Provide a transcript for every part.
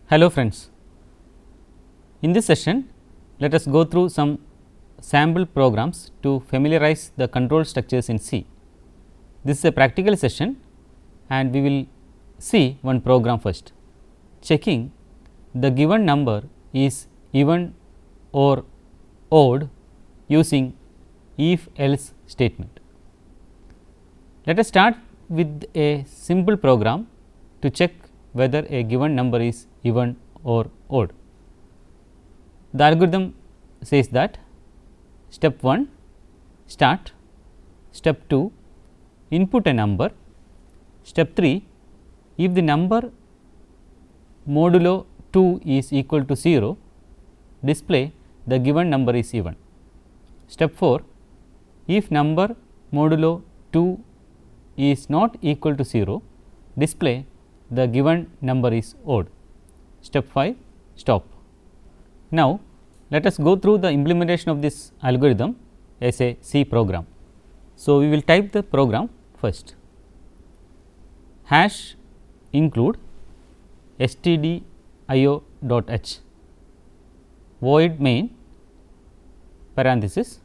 Hello friends, in this session let us go through some sample programs to familiarize the control structures in C. This is a practical session and we will see one program first, checking the given number is even or odd using if else statement. Let us start with a simple program to check whether a given number is even or odd. The algorithm says that step 1 start, step 2 input a number, step 3 if the number modulo 2 is equal to 0, display the given number is even. Step 4 if number modulo 2 is not equal to 0, display the given number is odd. Step 5 stop. Now, let us go through the implementation of this algorithm as a C program. So, we will type the program first, hash include stdio.h void main parenthesis,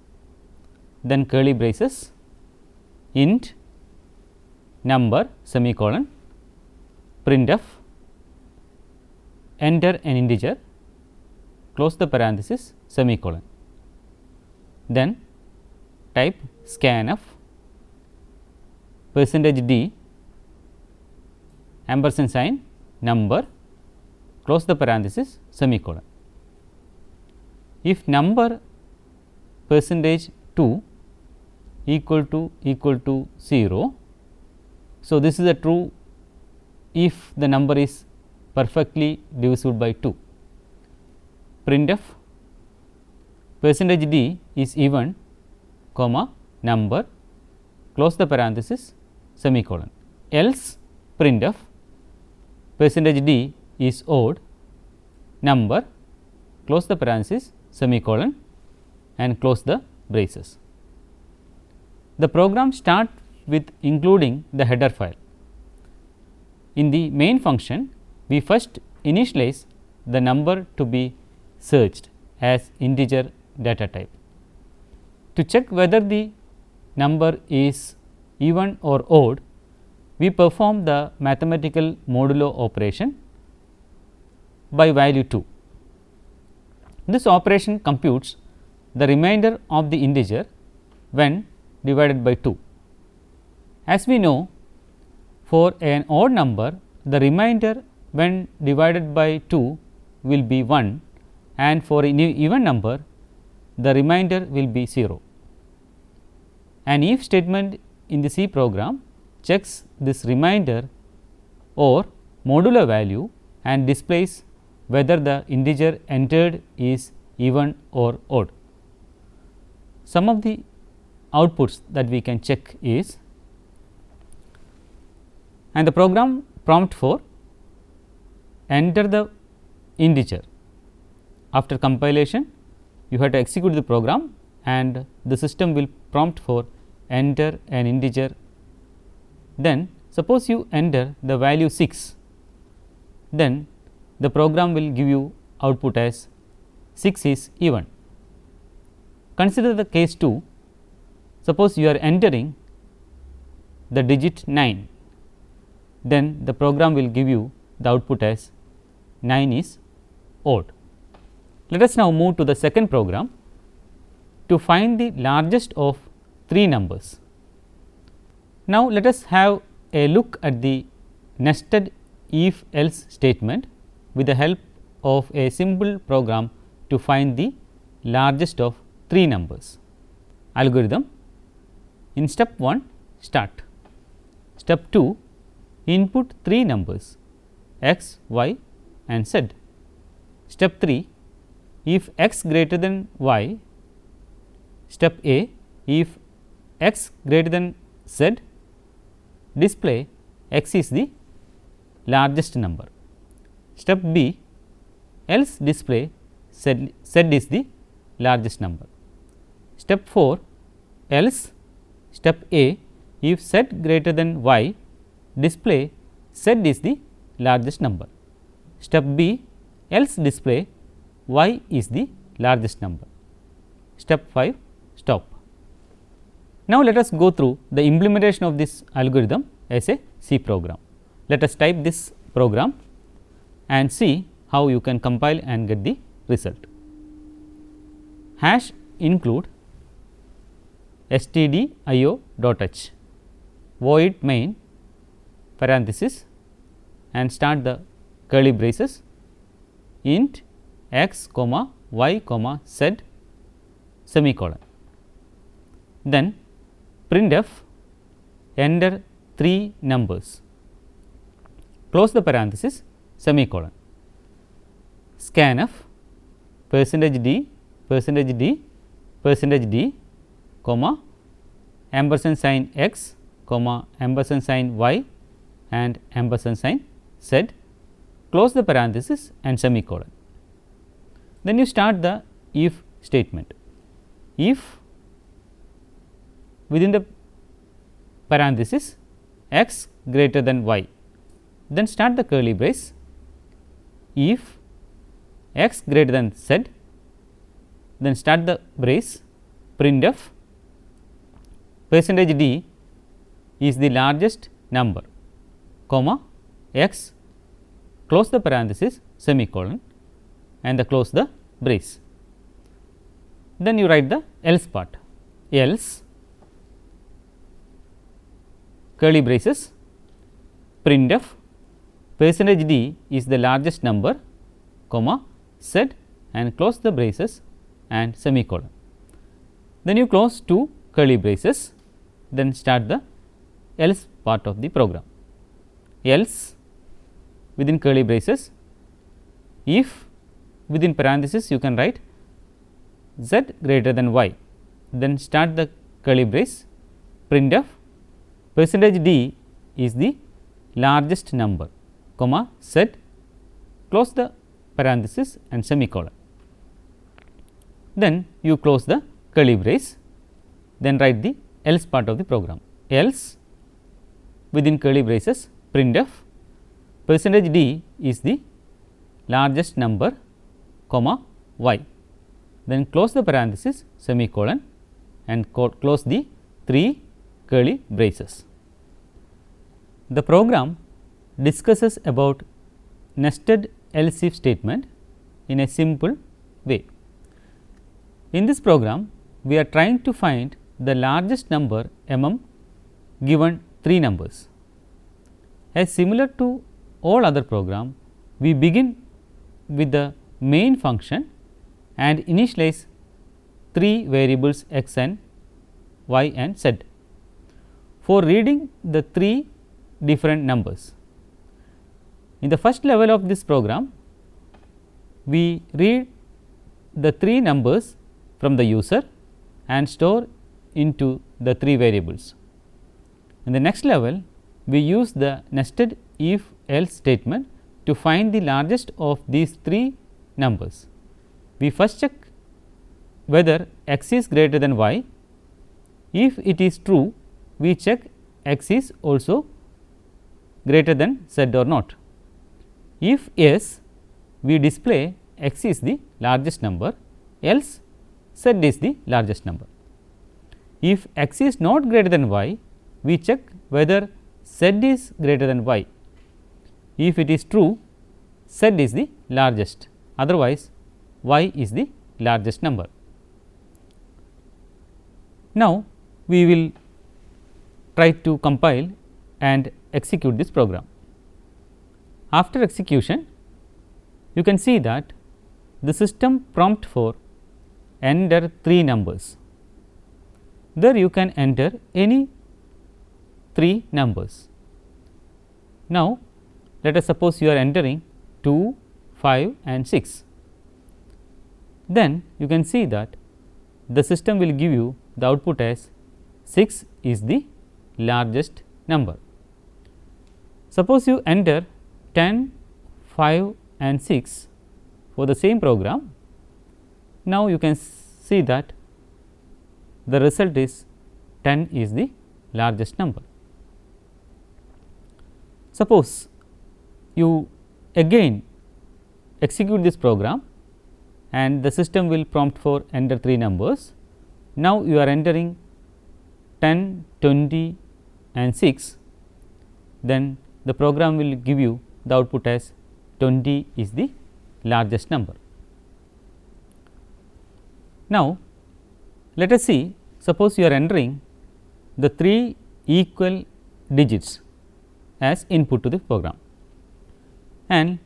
then curly braces int number semicolon, printf, enter an integer, close the parenthesis semicolon, then type scanf %d ampersand sign number, close the parenthesis semicolon. If number %2 equal to 0, so this is a true if the number is perfectly divisible by 2. Printf %d is even comma number, close the parenthesis semicolon, else printf %d is odd number, close the parenthesis semicolon and close the braces. The program start with including the header file. In the main function, we first initialize the number to be searched as integer data type. To check whether the number is even or odd, we perform the mathematical modulo operation by value 2. This operation computes the remainder of the integer when divided by 2. As we know, for an odd number, the remainder when divided by 2 will be 1, and for an even number, the remainder will be 0. An if statement in the C program checks this remainder or modulo value and displays whether the integer entered is even or odd. Some of the outputs that we can check is, and the program prompt for enter the integer. After compilation, you have to execute the program and the system will prompt for enter an integer. Then suppose you enter the value 6, then the program will give you output as 6 is even. Consider the case 2, suppose you are entering the digit 9, then the program will give you the output as 9 is odd. Let us now move to the second program to find the largest of 3 numbers. Now, let us have a look at the nested if else statement with the help of a simple program to find the largest of 3 numbers. Algorithm: in step 1 start, step 2 input 3 numbers x, y and z. Step 3 if x greater than y, step A if x greater than z, display x is the largest number. Step B else display z is the largest number. Step 4 else step A if z greater than y, display z is the largest number. Step B else display y is the largest number. Step 5, stop. Now, let us go through the implementation of this algorithm as a C program. Let us type this program and see how you can compile and get the result. Hash include stdio.h void main parenthesis and start the curly braces int x comma y comma z semicolon. Then printf enter 3 numbers, close the parenthesis semicolon. Scanf %d %d comma ampersand sign x comma ampersand sign y and ampersand sign z, close the parenthesis and semicolon. Then you start the if statement. If within the parenthesis x greater than y, then start the curly brace. If x greater than z, then start the brace printf %d is the largest number comma x, close the parenthesis semicolon and close the brace. Then you write the else part, else curly braces printf %d is the largest number comma z and close the braces and semicolon. Then you close 2 curly braces, then start the else part of the program. Else within curly braces, if within parenthesis you can write z greater than y, then start the curly brace printf %d is the largest number comma z, close the parenthesis and semicolon. Then you close the curly brace, then write the else part of the program. Else within curly braces printf %d is the largest number comma y, then close the parenthesis semicolon and close the 3 curly braces. The program discusses about nested else if statement in a simple way. In this program, we are trying to find the largest number among given 3 numbers. As similar to all other program, we begin with the main function and initialize 3 variables x and y and z for reading the 3 different numbers. In the first level of this program, we read the 3 numbers from the user and store into the 3 variables. In the next level, we use the nested if else statement to find the largest of these 3 numbers. We first check whether x is greater than y. If it is true, we check x is also greater than z or not. If yes, we display x is the largest number, else z is the largest number. If x is not greater than y, we check whether z is greater than y. If it is true, z is the largest, otherwise y is the largest number. Now, we will try to compile and execute this program. After execution, you can see that the system prompt for enter 3 numbers. There you can enter any 3 numbers. Now, let us suppose you are entering 2, 5 and 6. Then you can see that the system will give you the output as 6 is the largest number. Suppose you enter 10, 5 and 6 for the same program. Now, you can see that the result is 10 is the largest number. Suppose you again execute this program and the system will prompt for enter 3 numbers. Now, you are entering 10, 20 and 6, then the program will give you the output as 20 is the largest number. Now, let us see, suppose you are entering the 3 equal digits as input to the program, and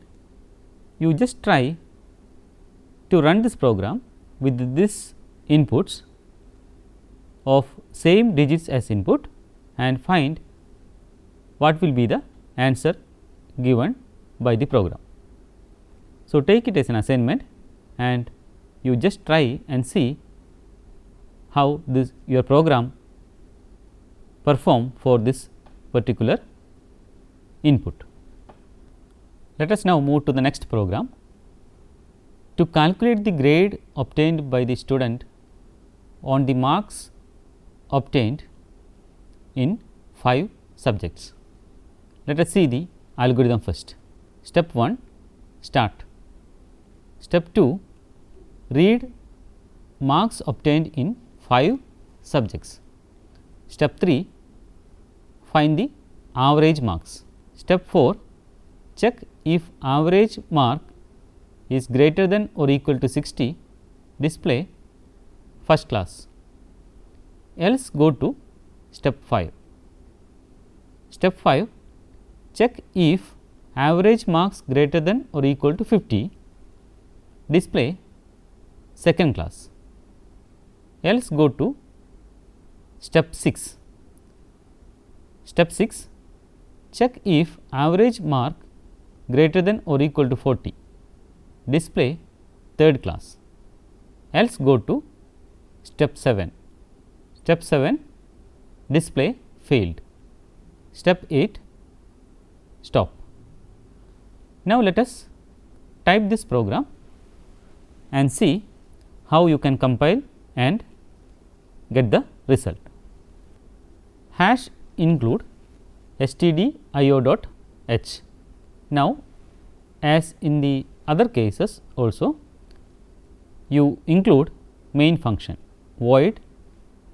you just try to run this program with this inputs of same digits as input and find what will be the answer given by the program. So, take it as an assignment and you just try and see how this your program perform for this particular input. Let us now move to the next program. To calculate the grade obtained by the student on the marks obtained in 5 subjects. Let us see the algorithm first. Step 1, start. Step 2, read marks obtained in 5 subjects. Step 3, find the average marks. Step 4, check if average mark is greater than or equal to 60, display first class, else go to step 5. Step 5, check if average marks greater than or equal to 50, display second class, else go to step 6. Step 6, check if average mark greater than or equal to 40, display third class, else go to step 7. Step 7, display failed. Step 8, stop. Now, let us type this program and see how you can compile and get the result. Hash include stdio.h. Now, as in the other cases also, you include main function void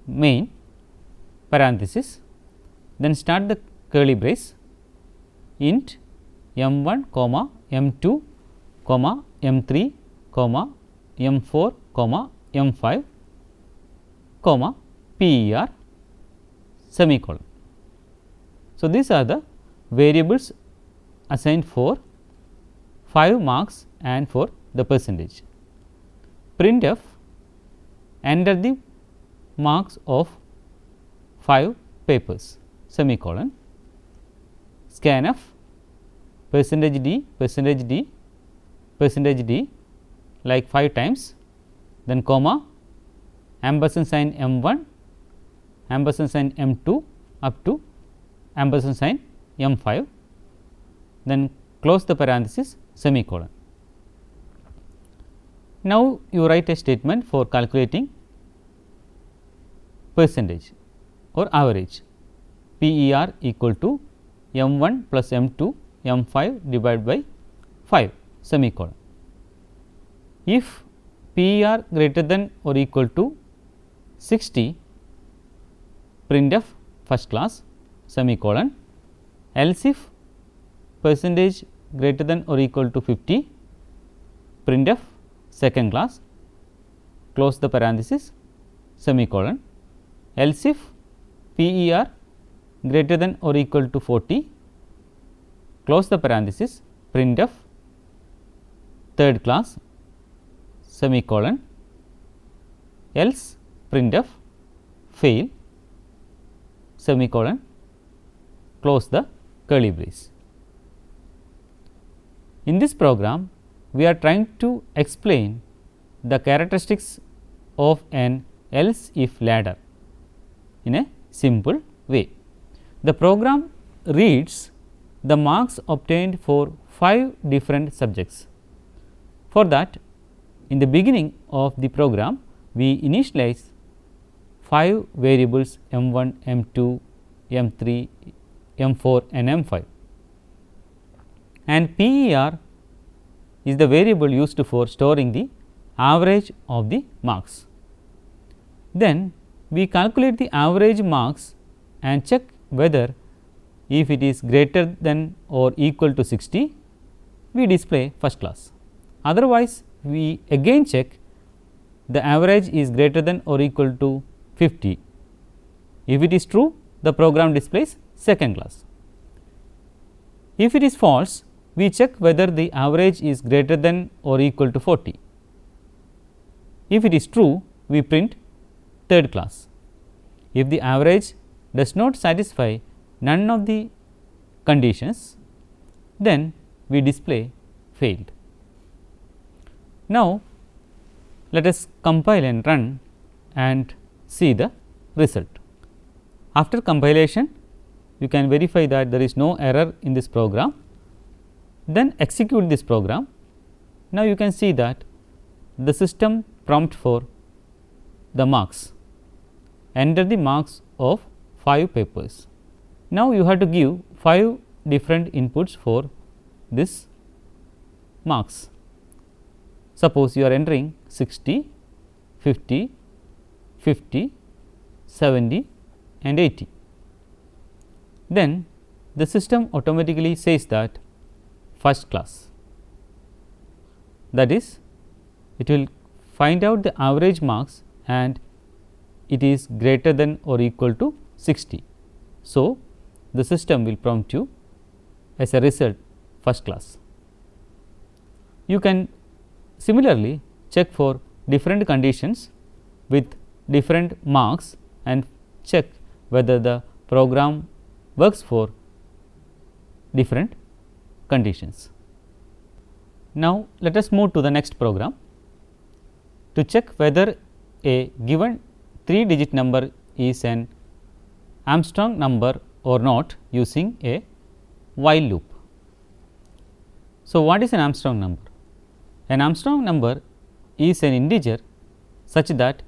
main parenthesis, then start the curly brace int m1 comma m2 comma m3 comma m4 comma m5 comma per semicolon. So, these are the variables assigned for 5 marks and for the percentage. Printf, enter the marks of 5 papers, semicolon, scanf, percentage d, percentage d, percentage d like 5 times, then comma, ampersand sign m1, ampersand sign m2 up to ampersand sign m5, then close the parenthesis, semicolon. Now, you write a statement for calculating percentage or average, PER equal to m1 plus m2 m5 divided by 5 semicolon. If PER greater than or equal to 60, printf first class semicolon, else if percentage greater than or equal to 50, printf second class, close the parenthesis, semicolon, else if PER greater than or equal to 40, close the parenthesis, printf third class, semicolon, else printf fail, semicolon, close the curly brace. In this program, we are trying to explain the characteristics of an else if ladder in a simple way. The program reads the marks obtained for 5 different subjects. For that, in the beginning of the program, we initialize 5 variables m1, m2, m3, m4 and m5, and PER is the variable used for storing the average of the marks. Then we calculate the average marks and check whether if it is greater than or equal to 60, we display first class. Otherwise, we again check the average is greater than or equal to 50. If it is true, the program displays second class. If it is false, we check whether the average is greater than or equal to 40. If it is true, we print third class. If the average does not satisfy none of the conditions, then we display failed. Now, let us compile and run and see the result. After compilation, you can verify that there is no error in this program, then execute this program. Now, you can see that the system prompt for the marks, enter the marks of 5 papers. Now, you have to give 5 different inputs for this marks. Suppose you are entering 60, 50, 50, 70 and 80. Then the system automatically says that first class, that is, it will find out the average marks and it is greater than or equal to 60. So, the system will prompt you as a result first class. You can similarly check for different conditions with different marks and check whether the program works for different conditions. Now, let us move to the next program to check whether a given 3-digit number is an Armstrong number or not using a while loop. So, what is an Armstrong number? An Armstrong number is an integer such that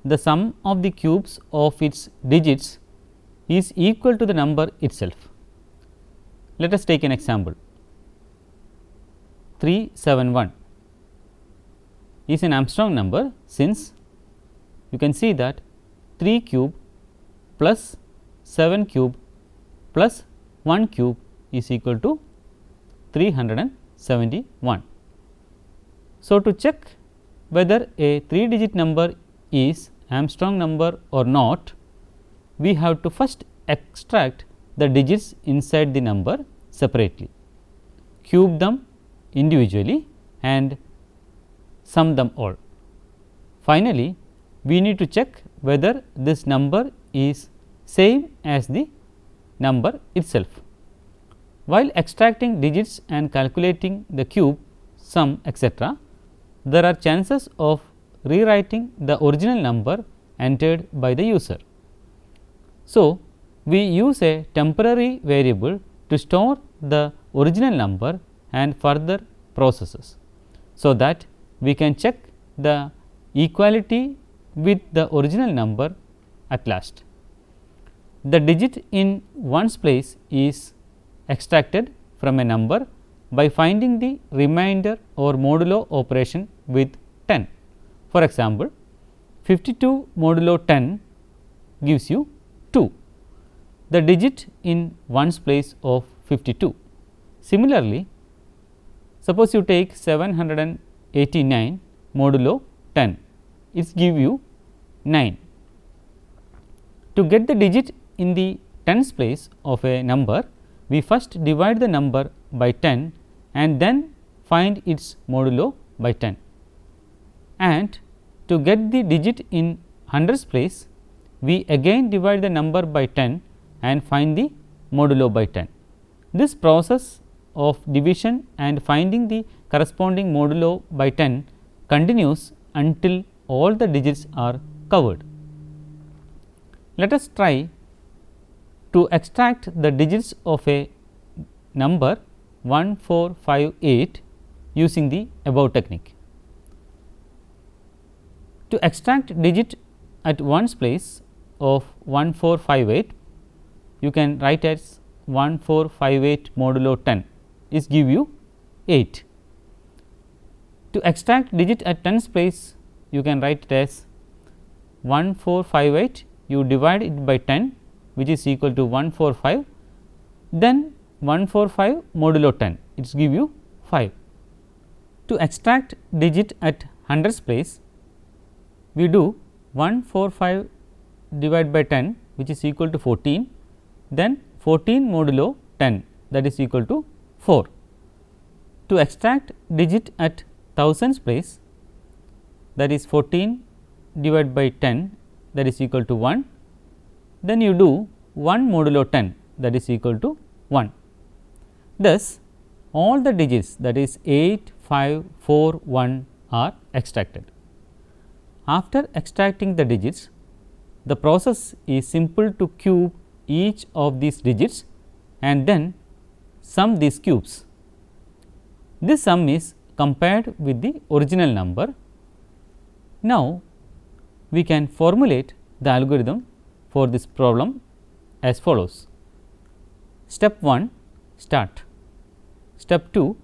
the sum of the cubes of its digits is equal to the number itself. Let us take an example. 371 is an Armstrong number, since you can see that 3 cube plus 7 cube plus 1 cube is equal to 371. So, to check whether a 3-digit number is Armstrong number or not, we have to first extract the digits inside the number separately, cube them individually and sum them all. Finally, we need to check whether this number is same as the number itself. While extracting digits and calculating the cube, sum, etc., there are chances of rewriting the original number entered by the user. So, we use a temporary variable to store the original number and further processes, so that we can check the equality with the original number at last. The digit in ones place is extracted from a number by finding the remainder or modulo operation with 10. For example, 52 modulo 10 gives you 2, the digit in ones place of 52. Similarly, suppose you take 789 modulo 10, it gives you 9. To get the digit in the tens place of a number, we first divide the number by 10 and then find its modulo by 10. And to get the digit in hundreds place, we again divide the number by 10 and find the modulo by 10. This process of division and finding the corresponding modulo by 10 continues until all the digits are covered. Let us try to extract the digits of a number 1458 using the above technique. To extract digit at ones place of 1458, you can write as 1458 modulo 10 is give you 8. To extract digit at tens place, you can write it as 1458, you divide it by 10, which is equal to 145, then 145 modulo 10, it is give you 5. To extract digit at hundreds place, we do 145 divided by 10, which is equal to 14, then 14 modulo 10, that is equal to 4. To extract digit at thousands place, that is 14 divided by 10, that is equal to 1, then you do 1 modulo 10, that is equal to 1. Thus, all the digits, that is 8, 5, 4, 1 are extracted. After extracting the digits, the process is simple to cube each of these digits and then sum these cubes. This sum is compared with the original number. Now, we can formulate the algorithm for this problem as follows. Step 1, start. Step 2,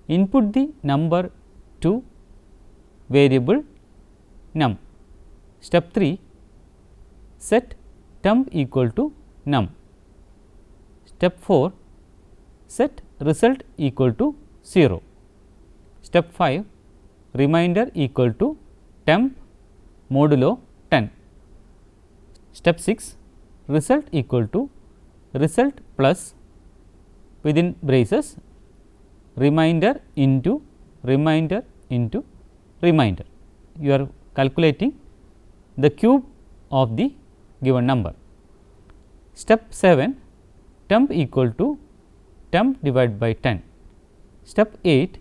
input the number to variable num. Step 3, set temp equal to num. Step 4, set result equal to 0. Step 5, remainder equal to temp modulo 10. Step 6, result equal to result plus within braces remainder into remainder into remainder. You are calculating the cube of the given number. Step 7, temp equal to temp divided by 10. Step 8,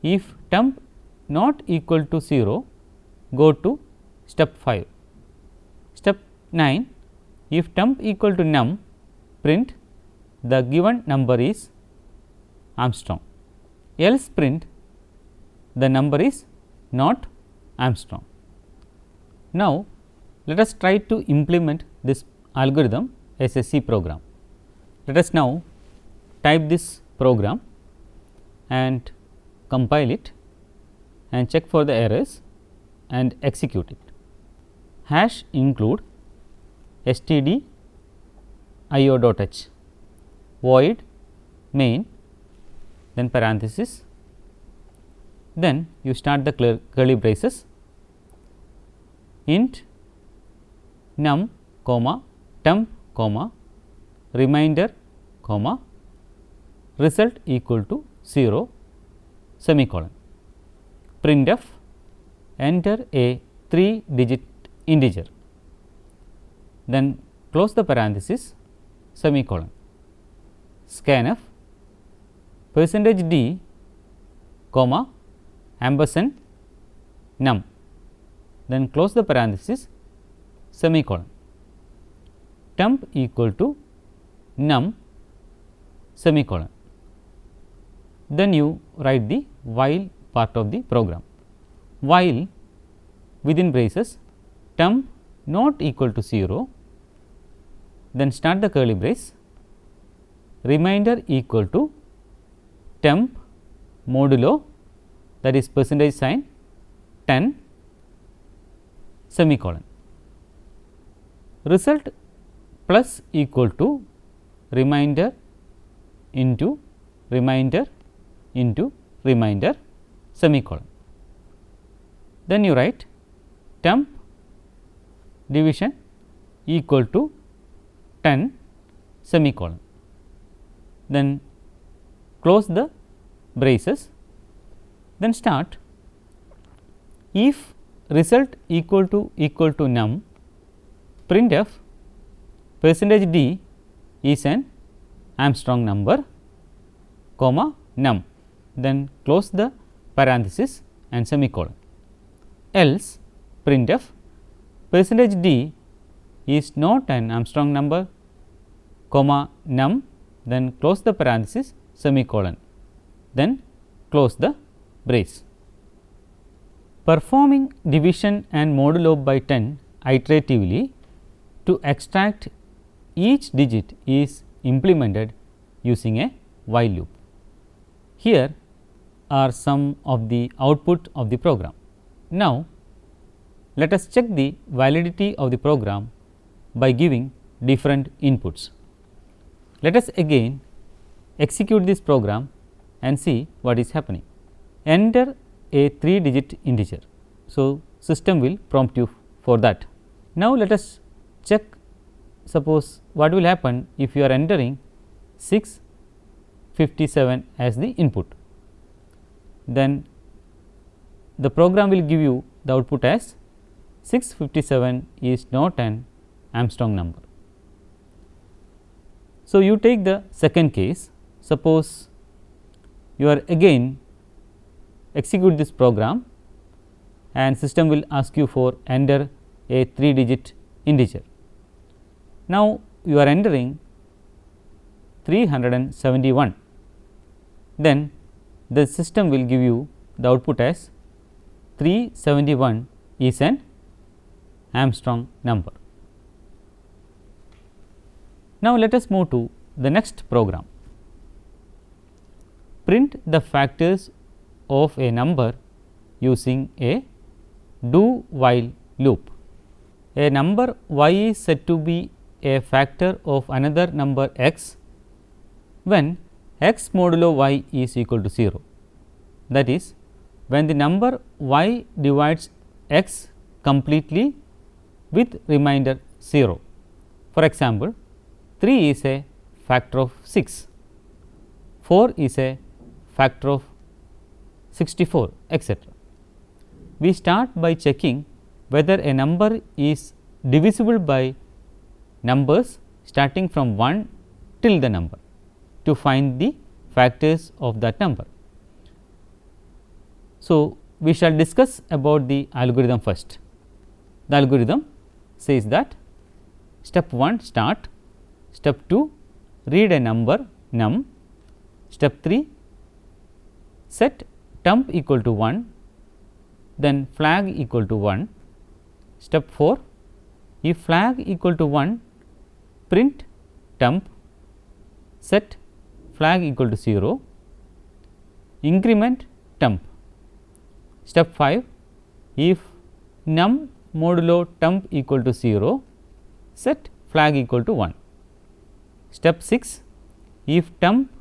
if temp not equal to 0, go to step 5. Step 9, if temp equal to num, print the given number is Armstrong, else print the number is not Armstrong. Now, let us try to implement this algorithm as a C program. Let us now type this program and compile it and check for the errors and execute it. Hash include std io.h void main, then parenthesis, then you start the curly braces, int num comma temp comma remainder comma result equal to 0 semicolon. Printf, enter a 3 digit integer, then close the parenthesis semicolon. Scanf percentage %d comma ampersand num, then close the parenthesis semicolon. Temp equal to num semicolon. Then you write the while part of the program. While within braces temp not equal to 0, then start the curly brace, remainder equal to temp modulo, that is percentage sign 10 semicolon. Result plus equal to remainder into remainder into remainder semicolon. Then you write temp division equal to 10 semicolon. Then close the braces, then start if result equal to num, printf percentage %d is an Armstrong number comma num, then close the parenthesis and semicolon. Else printf percentage %d is not an Armstrong number comma num, then close the parenthesis semicolon, then close the brace. Performing division and modulo by 10 iteratively to extract each digit is implemented using a while loop. Here are some of the output of the program. Now, let us check the validity of the program by giving different inputs. Let us again execute this program and see what is happening. Enter a 3-digit integer. So, system will prompt you for that. Now, let us check, suppose what will happen if you are entering 657 as the input. Then the program will give you the output as 657 is not an Armstrong number. So, you take the second case, suppose you are again execute this program and system will ask you for enter a 3-digit integer. Now, you are entering 371, then the system will give you the output as 371 is an Armstrong number. Now, let us move to the next program. Print the factors of a number using a do while loop. A number y is said to be a factor of another number x when x modulo y is equal to 0. That is, when the number y divides x completely with remainder 0. For example, 3 is a factor of 6, 4 is a factor of 64, etc. We start by checking whether a number is divisible by numbers starting from 1 till the number to find the factors of that number. So, we shall discuss about the algorithm first. The algorithm says that step 1 start, step 2 read a number num, step 3 set temp equal to 1, then flag equal to 1, step 4 if flag equal to 1 print temp, set flag equal to 0, increment temp. Step 5 if num modulo temp equal to 0, set flag equal to 1. Step 6 if temp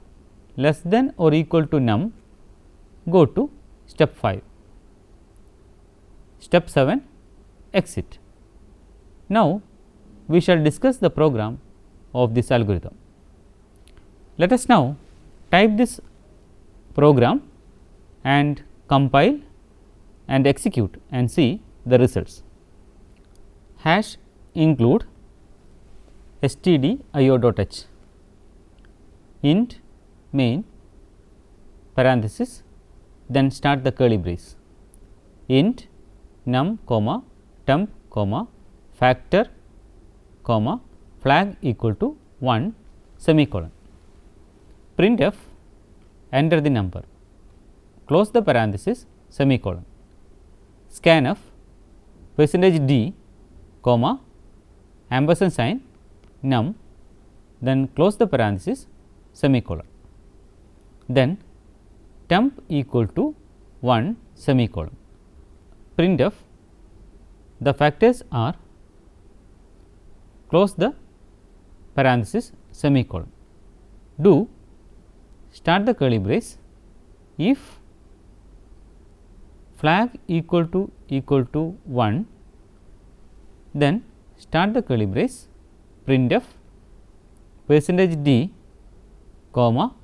less than or equal to num, go to step 5. Step 7 exit. Now, we shall discuss the program of this algorithm. Let us now type this program and compile and execute and see the results. Hash include stdio.h int main parenthesis, then start the curly brace int num comma temp comma factor comma flag equal to 1 semicolon. Printf enter the number, close the parenthesis semicolon, scanf percentage %d comma ampersand sign num, then close the parenthesis semicolon, then temp equal to 1 semicolon. Printf the factors are, close the parenthesis semicolon, do start the curly brace if flag equal to 1, then start the curly brace printf percentage %d comma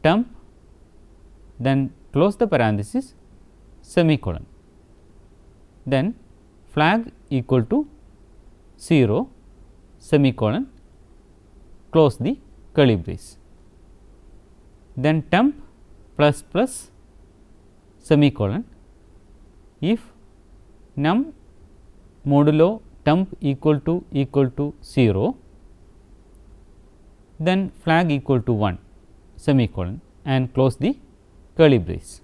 temp, then close the parenthesis semicolon, then flag equal to 0 semicolon, close the curly brace, then temp plus plus semicolon if num modulo temp equal to 0, then flag equal to 1 semicolon and close the curly brace,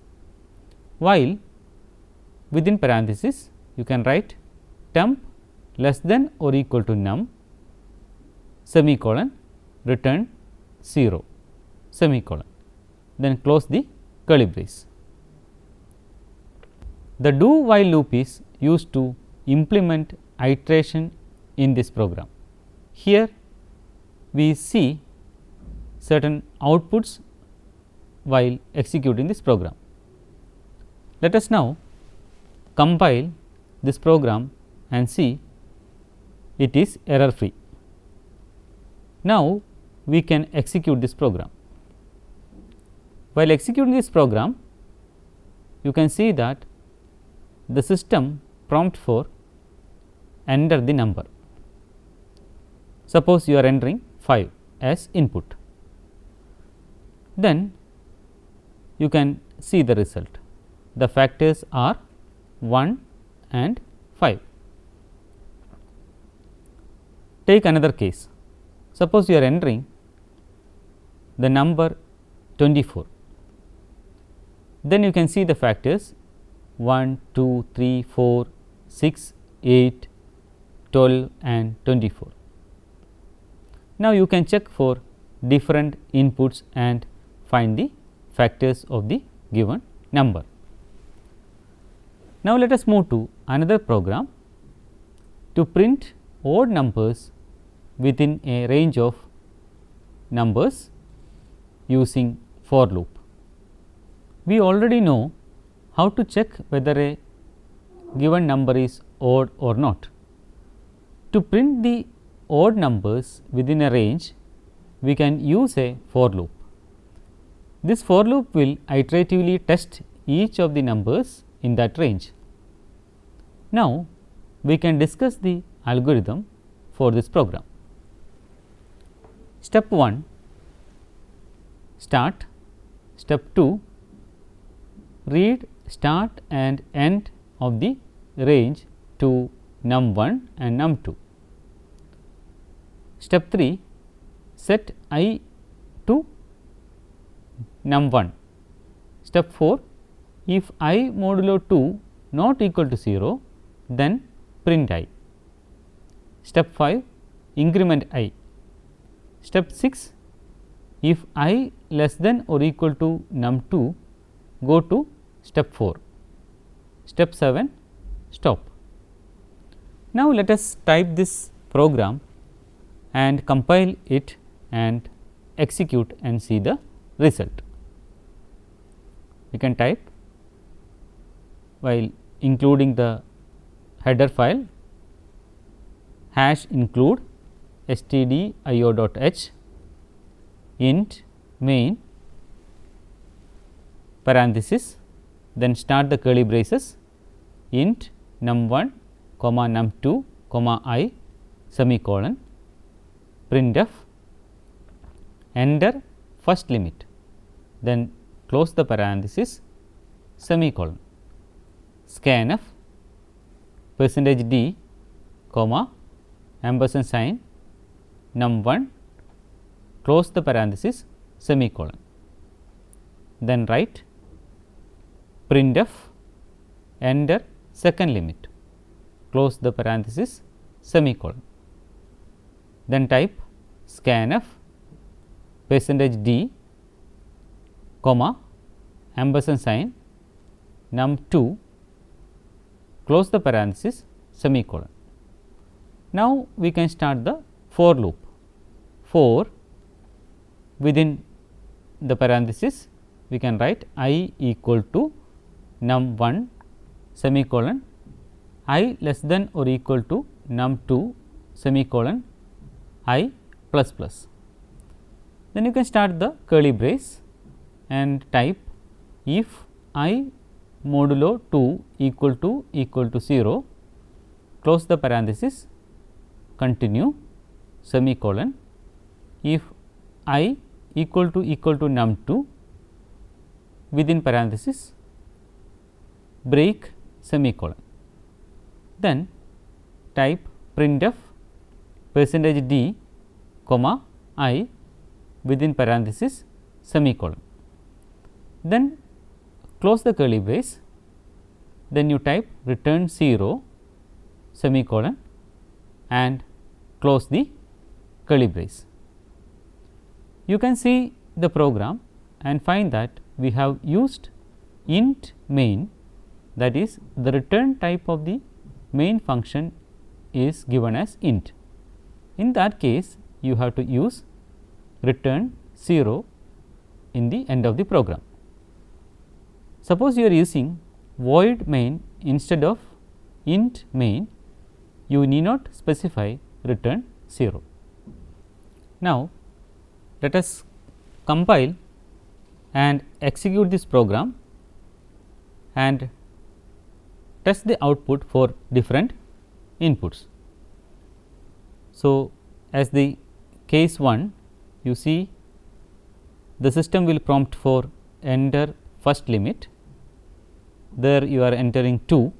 while within parenthesis you can write temp less than or equal to num semicolon return 0 semicolon, then close the curly brace. The do while loop is used to implement iteration in this program. Here we see certain outputs while executing this program. Let us now compile this program and see it is error free. Now we can execute this program. While executing this program, you can see that the system prompt for enter the number. Suppose you are entering 5 as input, then you can see the result. The factors are 1 and 5. Take another case. Suppose you are entering the number 24, then you can see the factors 1, 2, 3, 4, 6, 8, 12 and 24. Now you can check for different inputs and find the factors of the given number. Now let us move to another program to print odd numbers within a range of numbers using for loop. We already know how to check whether a given number is odd or not. To print the odd numbers within a range, we can use a for loop. This for loop will iteratively test each of the numbers in that range. Now we can discuss the algorithm for this program. Step 1, start. Step 2, read start and end of the range to num1 and num2. Step 3, set I to num1. Step 4, if I modulo 2 not equal to 0, then print I. Step 5, increment I. Step 6, if I less than or equal to num2, go to step 4. Step 7, stop. Now let us type this program and compile it and execute and see the result. We can type while including the header file #include stdio.h int main parenthesis, then start the curly braces int num1 comma num2 comma I semicolon printf enter first limit, then close the parenthesis semicolon scanf %d comma ampersand sign num1 close the parenthesis semicolon, then write printf enter second limit close the parenthesis semicolon, then type scanf %d comma ampersand sign num2 close the parenthesis semicolon. Now we can start the for loop. For within the parenthesis we can write I equal to num1 semicolon I less than or equal to num2 semicolon I plus plus. Then you can start the curly brace and type if I modulo 2 equal to 0, close the parenthesis, continue semicolon, if I equal to num2 within parenthesis break semicolon, then type printf %d comma I within parenthesis semicolon, then close the curly brace, then you type return 0 semicolon and close the curly brace. You can see the program and find that we have used int main, that is the return type of the main function is given as int. In that case, you have to use return 0 in the end of the program. Suppose you are using void main instead of int main, you need not specify return 0. Now, let us compile and execute this program and test the output for different inputs. So, as the case 1, you see the system will prompt for enter first limit, there you are entering 2,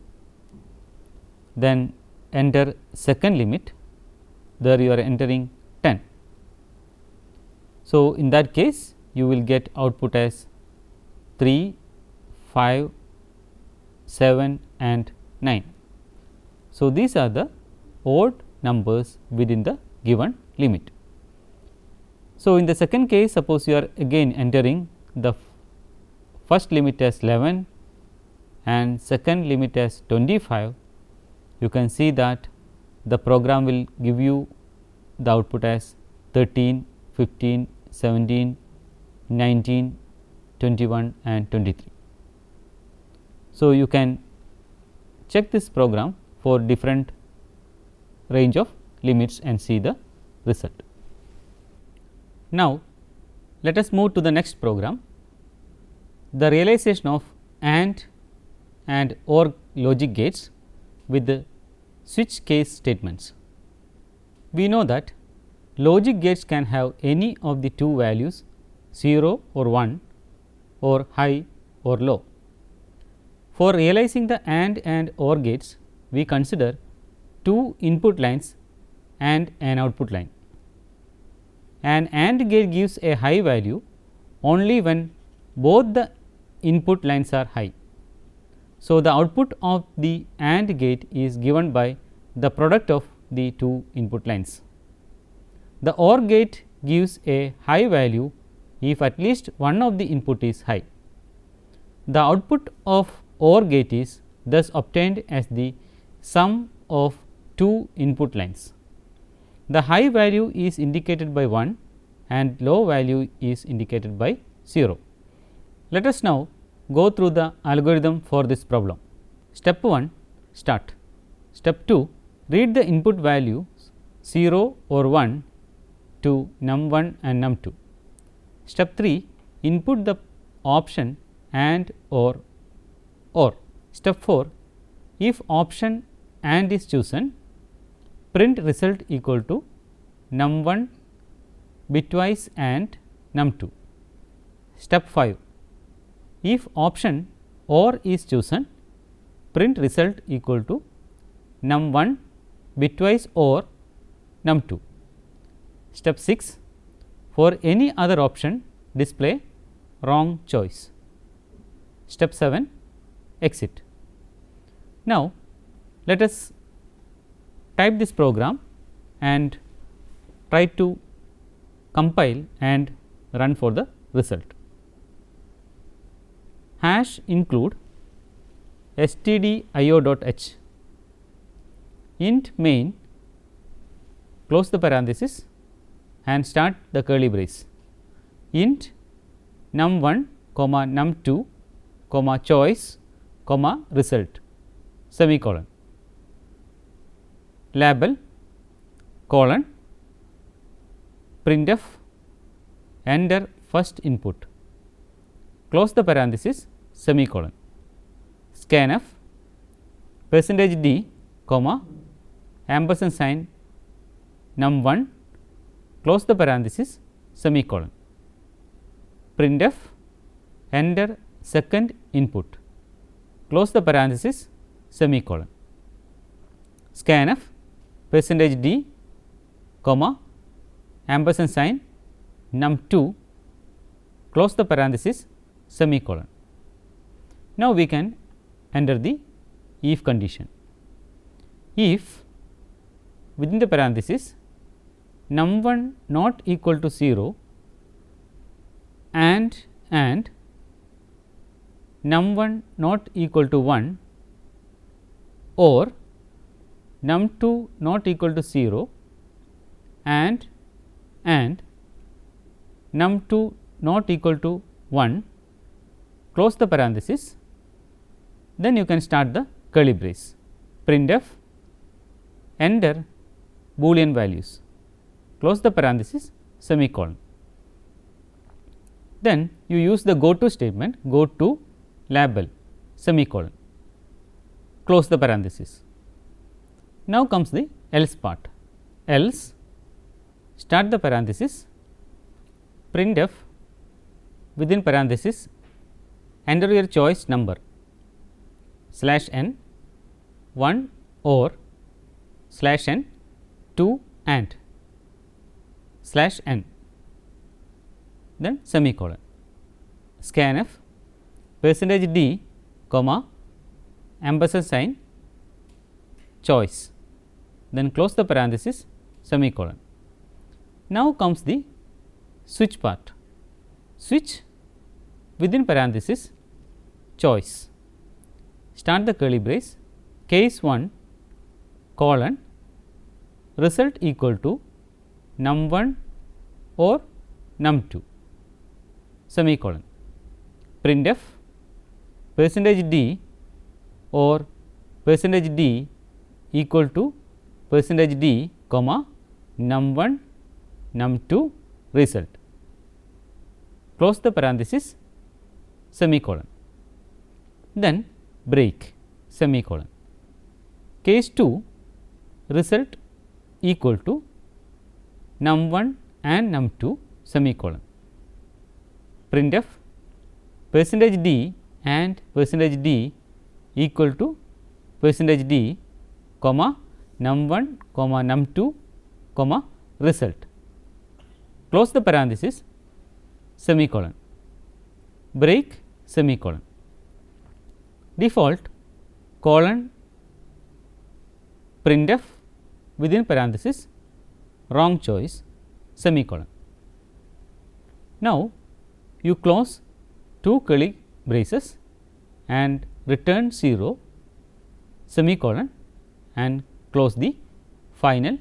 then enter second limit, there you are entering 10. So, in that case you will get output as 3, 5, 7 and 9. So, these are the odd numbers within the given limit. So, in the second case, suppose you are again entering the first limit as 11 and second limit as 25, you can see that the program will give you the output as 13, 15, 17, 19, 21 and 23. So, you can check this program for different range of limits and see the result. Now, let us move to the next program, the realization of AND and OR logic gates with the switch case statements. We know that logic gates can have any of the two values 0 or 1 or high or low. For realizing the AND and OR gates, we consider two input lines and an output line. An AND gate gives a high value only when both the input lines are high. So, the output of the AND gate is given by the product of the two input lines. The OR gate gives a high value if at least one of the input is high. The output of OR gate is thus obtained as the sum of two input lines. The high value is indicated by 1 and low value is indicated by 0. Let us now go through the algorithm for this problem. Step 1, start. Step 2, read the input values 0 or 1 to num1 and num2. Step 3, input the option AND or OR. Step 4, if option AND is chosen, print result equal to num1 bitwise and num2. Step 5, if option OR is chosen, print result equal to num1 bitwise or num2. Step 6, for any other option display wrong choice. Step 7, exit. Now, let us type this program and try to compile and run for the result. Hash include stdio.h, int main, close the parenthesis and start the curly brace, int num1 comma num2 comma choice comma result semicolon, label colon, printf, enter first input, close the parenthesis semicolon, scanf percentage %d comma ampersand sign num1, close the parenthesis semicolon, printf, enter second input, close the parenthesis semicolon, scanf percentage %d comma ampersand sign num2, close the parenthesis semicolon. Now, we can enter the if condition. If within the parenthesis num1 not equal to 0 and num1 not equal to 1 or num2 not equal to 0 and num2 not equal to 1, close the parenthesis, then you can start the curly brace. Printf, enter Boolean values, close the parenthesis, semicolon. Then you use the go to statement, go to label, semicolon, close the parenthesis. Now comes the else part, else, start the parenthesis, printf within parenthesis, enter your choice number /n 1 or /n 2 and /n, then semicolon, scanf %d comma ampersand sign choice, then close the parenthesis, semicolon. Now comes the switch part, switch within parenthesis choice, start the curly brace, case 1 colon result equal to num1 or num2, semicolon, printf %d or %d equal to %d comma num1 num2 result, close the parenthesis, semicolon, then break, semicolon, case 2 result equal to num1 and num2, semicolon, printf %d and %d equal to %d comma num1 comma num2 comma result, close the parenthesis, semicolon, break, semicolon, default colon printf within parenthesis wrong choice, semicolon. Now you close two curly braces and return 0, semicolon, and close the final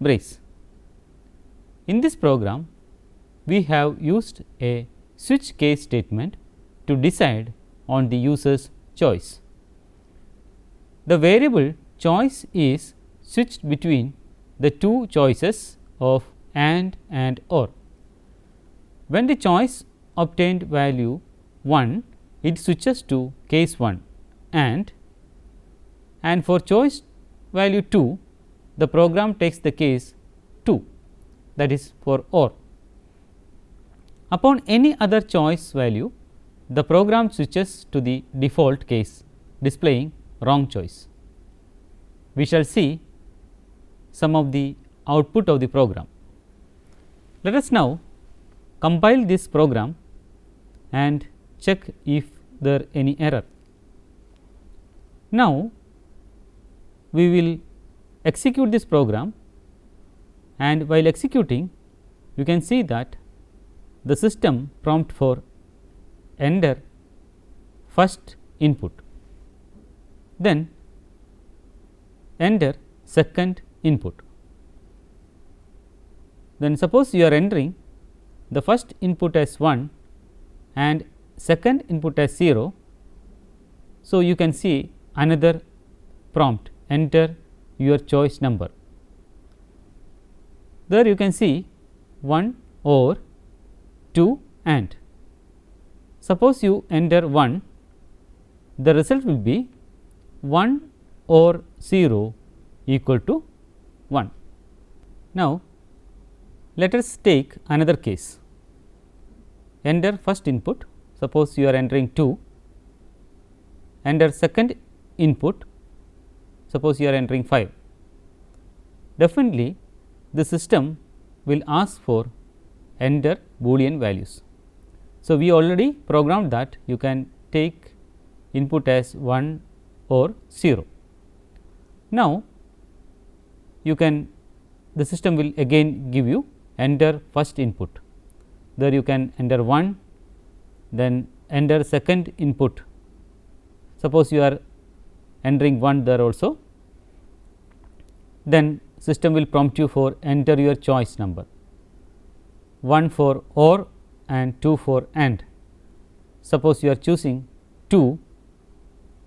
brace. In this program, we have used a switch case statement to decide on the user's choice. The variable choice is switched between the two choices of and or. When the choice obtained value 1, it switches to case 1 and for choice value 2, the program takes the case 2, that is for or. Upon any other choice value, the program switches to the default case displaying wrong choice. We shall see some of the output of the program. Let us now compile this program and check if there any error. Now we will execute this program, and while executing you can see that the system prompt for enter first input, then enter second input. Then suppose you are entering the first input as 1 and second input as 0. So, you can see another prompt, enter your choice number. There you can see 1 or 2 and. Suppose you enter 1, the result will be 1 or 0 equal to 1. Now, let us take another case. Enter first input, suppose you are entering 2, enter second input, suppose you are entering 5. Definitely the system will ask for enter Boolean values. So, we already programmed that you can take input as 1 or 0. Now, you can, the system will again give you enter first input. There you can enter 1, then enter second input, suppose you are entering 1 there also, then system will prompt you for enter your choice number, 1 for OR and 2 for AND. Suppose you are choosing 2,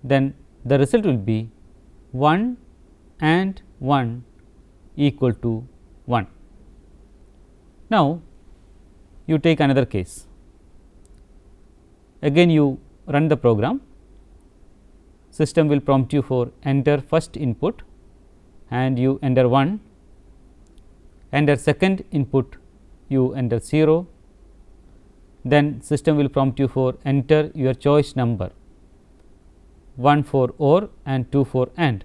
then the result will be 1 and 1 equal to 1. Now, you take another case, again you run the program, system will prompt you for enter first input and you enter 1, enter second input you enter 0, then system will prompt you for enter your choice number, 1 for OR and 2 for AND.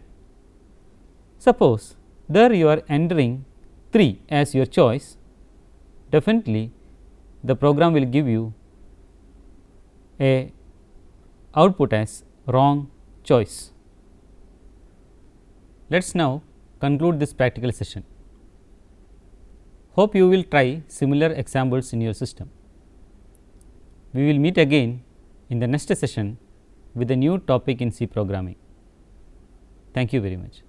Suppose there you are entering 3 as your choice, definitely the program will give you a output as wrong choice. Let us now conclude this practical session. Hope you will try similar examples in your system. We will meet again in the next session with a new topic in C programming. Thank you very much.